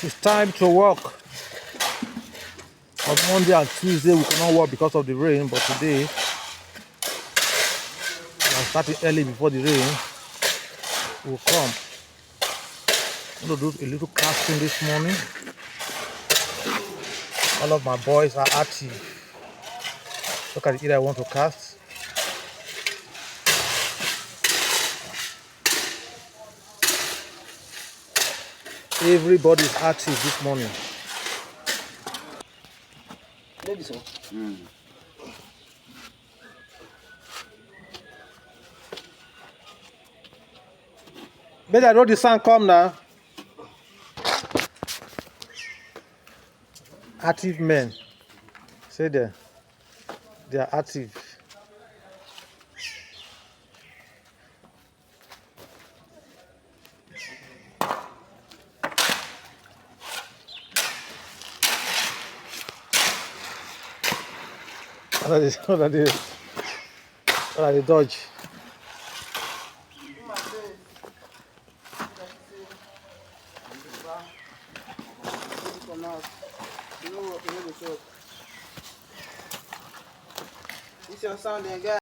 It's time to work. On Monday and Tuesday we cannot work because of the rain, but today I'm starting early before the rain will come. I'm going to do a little casting this morning. All of my boys are active. Look at the area I want to cast. Everybody is active this morning. Maybe so. Maybe I know the sun come now. Active men. Say there. They are active. What are the dodge? This your sound, guy.